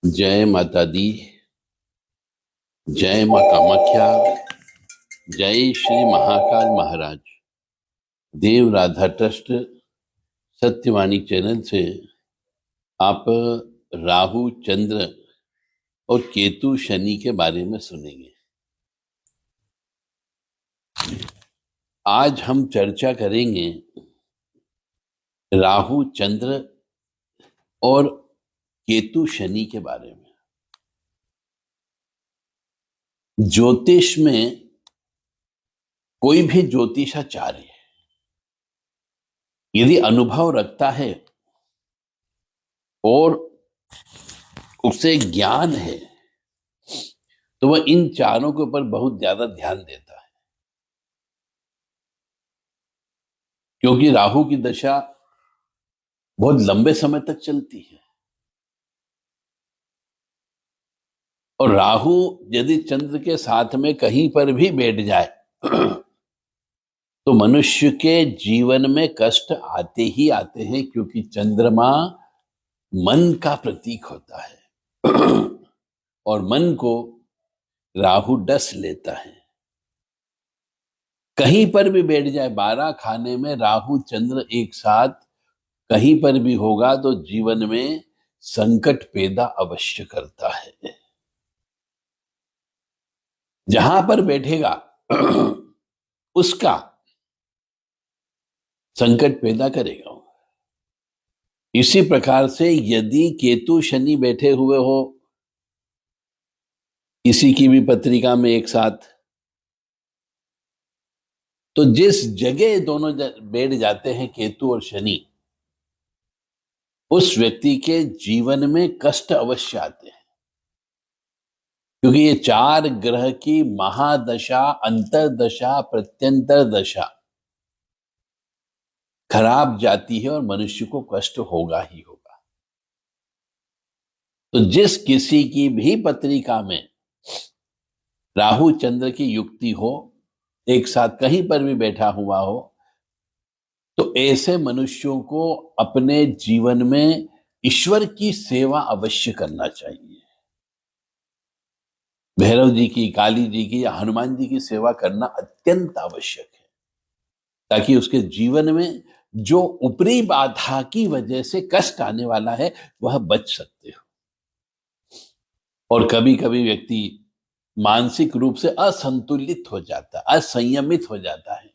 जय माता दी। जय माँ कामाख्या। जय श्री महाकाल महाराज। देव राधा ट्रस्ट सत्यवाणी चैनल से आप राहु चंद्र और केतु शनि के बारे में सुनेंगे। आज हम चर्चा करेंगे राहु चंद्र और केतु शनि के बारे में। ज्योतिष में कोई भी ज्योतिषाचार्य यदि अनुभव रखता है और उसे ज्ञान है तो वह इन चारों के ऊपर बहुत ज्यादा ध्यान देता है, क्योंकि राहु की दशा बहुत लंबे समय तक चलती है और राहु यदि चंद्र के साथ में कहीं पर भी बैठ जाए तो मनुष्य के जीवन में कष्ट आते ही आते हैं, क्योंकि चंद्रमा मन का प्रतीक होता है और मन को राहु डस लेता है। कहीं पर भी बैठ जाए, 12 खाने में राहु चंद्र एक साथ कहीं पर भी होगा तो जीवन में संकट पैदा अवश्य करता है। जहां पर बैठेगा उसका संकट पैदा करेगा। इसी प्रकार से यदि केतु शनि बैठे हुए हो किसी की भी पत्रिका में एक साथ, तो जिस जगह दोनों बैठ जाते हैं केतु और शनि, उस व्यक्ति के जीवन में कष्ट अवश्य आते हैं, क्योंकि ये 4 ग्रह की महादशा, अंतरदशा, प्रत्यंतर दशा खराब जाती है और मनुष्य को कष्ट होगा ही होगा। तो जिस किसी की भी पत्रिका में राहु चंद्र की युक्ति हो, एक साथ कहीं पर भी बैठा हुआ हो, तो ऐसे मनुष्यों को अपने जीवन में ईश्वर की सेवा अवश्य करना चाहिए। भैरव जी की, काली जी की या हनुमान जी की सेवा करना अत्यंत आवश्यक है, ताकि उसके जीवन में जो ऊपरी बाधा की वजह से कष्ट आने वाला है वह बच सकते हो। और कभी कभी व्यक्ति मानसिक रूप से असंतुलित हो जाता है, असंयमित हो जाता है,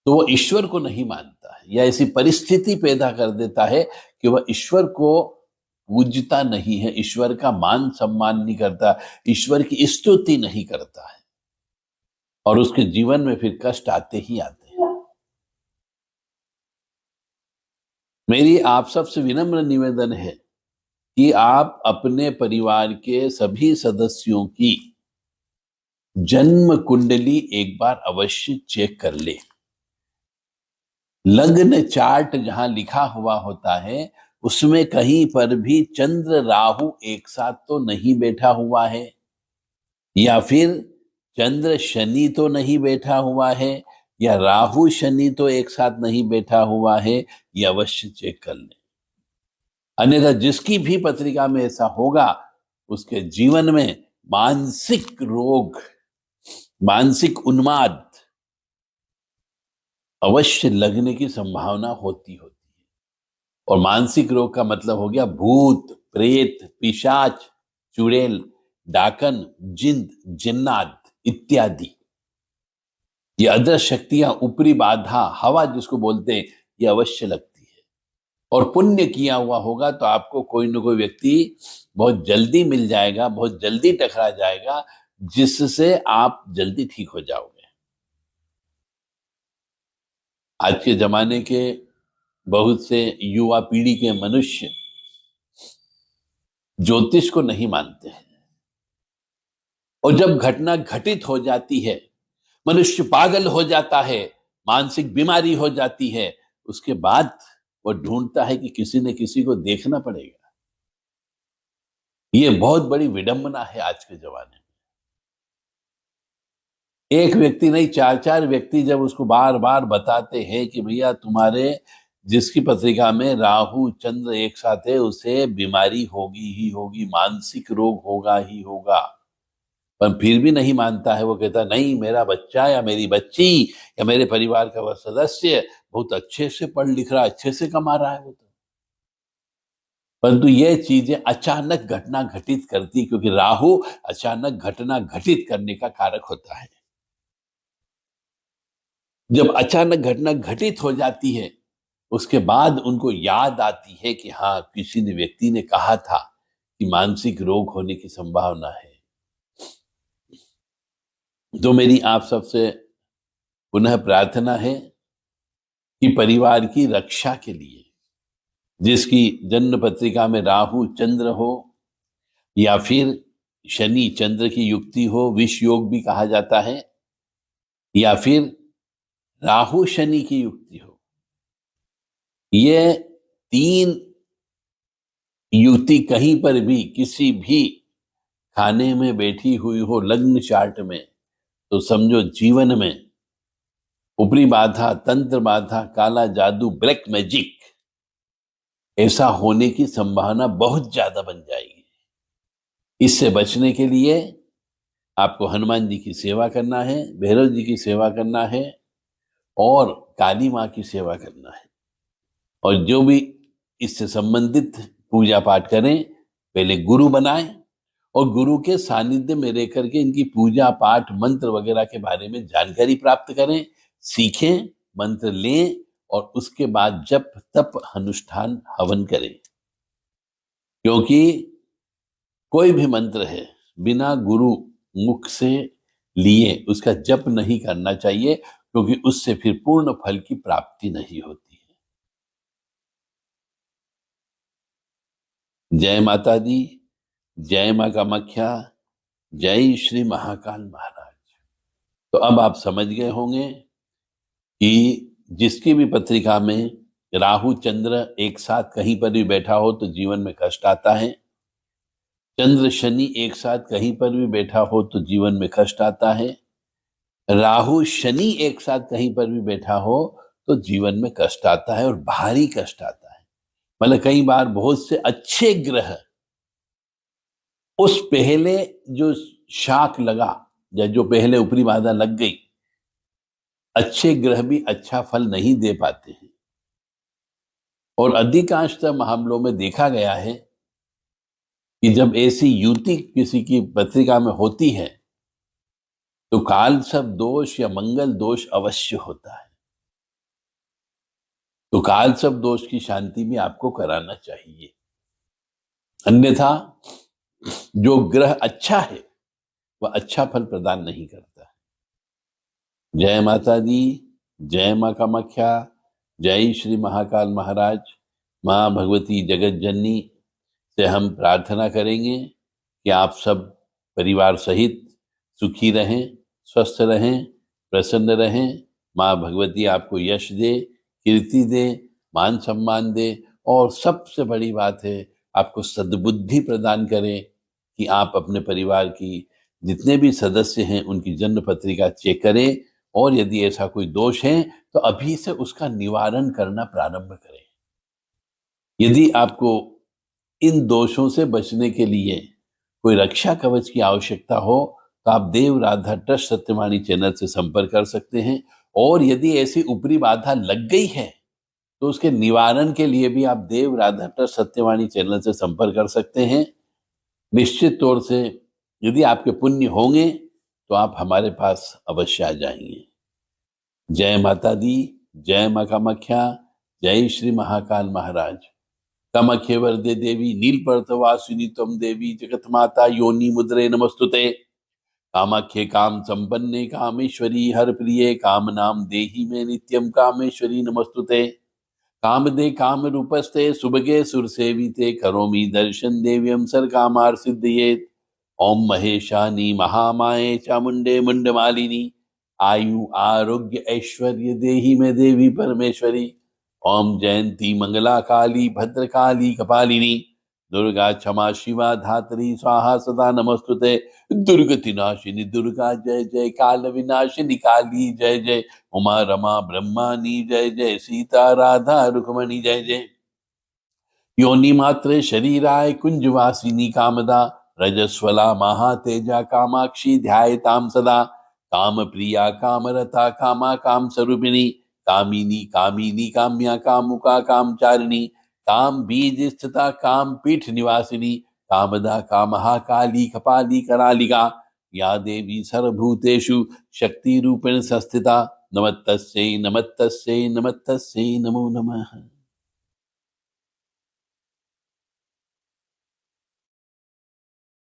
तो वह ईश्वर को नहीं मानता है या ऐसी परिस्थिति पैदा कर देता है कि वह ईश्वर को पूजता नहीं है, ईश्वर का मान सम्मान नहीं करता, ईश्वर की स्तुति नहीं करता है, और उसके जीवन में फिर कष्ट आते ही आते हैं। मेरी आप सबसे विनम्र निवेदन है कि आप अपने परिवार के सभी सदस्यों की जन्म कुंडली एक बार अवश्य चेक कर ले। लग्न चार्ट जहां लिखा हुआ होता है उसमें कहीं पर भी चंद्र राहु एक साथ तो नहीं बैठा हुआ है, या फिर चंद्र शनि तो नहीं बैठा हुआ है, या राहु शनि तो एक साथ नहीं बैठा हुआ है, ये अवश्य चेक कर लें। अन्यथा जिसकी भी पत्रिका में ऐसा होगा उसके जीवन में मानसिक रोग, मानसिक उन्माद अवश्य लगने की संभावना होती है। और मानसिक रोग का मतलब हो गया भूत, प्रेत, पिशाच, चुड़ैल, डाकन, जिन्न, जिन्नात इत्यादि। ये अदृश्य शक्तियां, ऊपरी बाधा, हवा जिसको बोलते हैं, ये अवश्य लगती है। और पुण्य किया हुआ होगा तो आपको कोई न कोई व्यक्ति बहुत जल्दी मिल जाएगा, बहुत जल्दी टकरा जाएगा, जिससे आप जल्दी ठीक हो जाओगे। आज के जमाने के बहुत से युवा पीढ़ी के मनुष्य ज्योतिष को नहीं मानते हैं, और जब घटना घटित हो जाती है, मनुष्य पागल हो जाता है, मानसिक बीमारी हो जाती है, उसके बाद वो ढूंढता है कि किसी न किसी को देखना पड़ेगा। ये बहुत बड़ी विडंबना है आज के जमाने में। एक व्यक्ति नहीं, 4-4 व्यक्ति जब उसको बार बार बताते हैं कि भैया तुम्हारे जिसकी पत्रिका में राहु चंद्र एक साथ है उसे बीमारी होगी ही होगी, मानसिक रोग होगा ही होगा। पर फिर भी नहीं मानता है, वो कहता नहीं, मेरा बच्चा या मेरी बच्ची या मेरे परिवार का वह सदस्य बहुत अच्छे से पढ़ लिख रहा है, अच्छे से कमा रहा है वो तो। परंतु ये चीजें अचानक घटना घटित करती, क्योंकि राहु अचानक घटना घटित करने का कारक होता है। जब अचानक घटना घटित हो जाती है, उसके बाद उनको याद आती है कि हाँ, किसी ने व्यक्ति ने कहा था कि मानसिक रोग होने की संभावना है। तो मेरी आप सबसे पुनः प्रार्थना है कि परिवार की रक्षा के लिए, जिसकी जन्म पत्रिका में राहु चंद्र हो या फिर शनि चंद्र की युक्ति हो, विष योग भी कहा जाता है, या फिर राहु शनि की युक्ति हो, ये तीन युक्ति कहीं पर भी किसी भी खाने में बैठी हुई हो लग्न चार्ट में, तो समझो जीवन में ऊपरी बाधा, तंत्र बाधा, काला जादू, ब्लैक मैजिक ऐसा होने की संभावना बहुत ज्यादा बन जाएगी। इससे बचने के लिए आपको हनुमान जी की सेवा करना है, भैरव जी की सेवा करना है और काली माँ की सेवा करना है। और जो भी इससे संबंधित पूजा पाठ करें, पहले गुरु बनाएं और गुरु के सानिध्य में रह करके इनकी पूजा पाठ मंत्र वगैरह के बारे में जानकारी प्राप्त करें, सीखें, मंत्र लें और उसके बाद जप तप अनुष्ठान हवन करें। क्योंकि कोई भी मंत्र है बिना गुरु मुख से लिए उसका जप नहीं करना चाहिए, क्योंकि उससे फिर पूर्ण फल की प्राप्ति नहीं होती है। जय माता दी, जय मां कामाख्या, जय श्री महाकाल महाराज। तो अब आप समझ गए होंगे कि जिसकी भी पत्रिका में राहु चंद्र एक साथ कहीं पर भी बैठा हो तो जीवन में कष्ट आता है, चंद्र शनि एक साथ कहीं पर भी बैठा हो तो जीवन में कष्ट आता है, राहु शनि एक साथ कहीं पर भी बैठा हो तो जीवन में कष्ट आता है और भारी कष्ट आता है। मतलब कई बार बहुत से अच्छे ग्रह उस पहले जो शाख लगा या जो पहले ऊपरी बाधा लग गई, अच्छे ग्रह भी अच्छा फल नहीं दे पाते हैं। और अधिकांशतः मामलों में देखा गया है कि जब ऐसी युति किसी की पत्रिका में होती है तो काल सब दोष या मंगल दोष अवश्य होता है। तो काल सब दोष की शांति भी आपको कराना चाहिए, अन्यथा जो ग्रह अच्छा है वह अच्छा फल प्रदान नहीं करता है। जय माता दी, जय मां कामाख्या, जय श्री महाकाल महाराज। मां भगवती जगत जननी से हम प्रार्थना करेंगे कि आप सब परिवार सहित सुखी रहें, स्वस्थ रहें, प्रसन्न रहें। मां भगवती आपको यश दे, कीर्ति दे, मान सम्मान दे और सबसे बड़ी बात है आपको सद्बुद्धि प्रदान करें कि आप अपने परिवार की जितने भी सदस्य हैं उनकी जन्म पत्रिका चेक करें और यदि ऐसा कोई दोष है तो अभी से उसका निवारण करना प्रारंभ करें। यदि आपको इन दोषों से बचने के लिए कोई रक्षा कवच की आवश्यकता हो तो आप देव राधा ट्रस्ट सत्यवाणी चैनल से संपर्क कर सकते हैं। और यदि ऐसी ऊपरी बाधा लग गई है तो उसके निवारण के लिए भी आप देव राधा ट्रस्ट सत्यवाणी चैनल से संपर्क कर सकते हैं। निश्चित तौर से यदि आपके पुण्य होंगे तो आप हमारे पास अवश्य आ जाएंगे। जय माता दी, जय मां कामाख्या, जय श्री महाकाल महाराज। कामाख्ये वरदे देवी नीलपर्वतवासिनी त्वं देवी जगतमाता योनि मुद्रे नमस्तुते। कामाख्ये काम संपन्ने कामेश्वरी हर प्रिये कामनाम देहि में नित्यम कामेश्वरी नमस्तुते। कामदे काम रूपस्ते सुभगे सुरसेविते करोमि दर्शन देव्यम सर कामार सिद्धयेत। ओम महेशानी महामाये चामुंडे मुंडमालिनी आयु आरोग्य ऐश्वर्य देहि में देवी परमेश्वरी। ओम जयंती मंगला काली भद्रकाली कपालिनी दुर्गा क्षमा शिवा धात्री स्वाहा सदा नमस्तुते। दुर्गति नाशिनी दुर्गा जय जय, काल विनाशिनी काली जय जय, उमा रमा ब्रह्मानी जय जय, सीता राधा रुक्मणी जय जय। योनि मात्रे शरीराय कुंजवासिनी कामदा, रजस्वला महातेजा कामाक्षी ध्यायताम सदा। काम प्रिया कामरता कामा काम स्वरूपिणी, कामिनी कामिनी काम्या कामुका कामचारिणी, काम बीज स्थिता काम पीठ निवासिनी, कामदा कामहा काली कपाली करालिका, या देवी सर्वभूतेषु शक्ति रूपेण संस्थिता। नमस्तस्यै नमस्तस्यै नमस्तस्यै नमो नमः।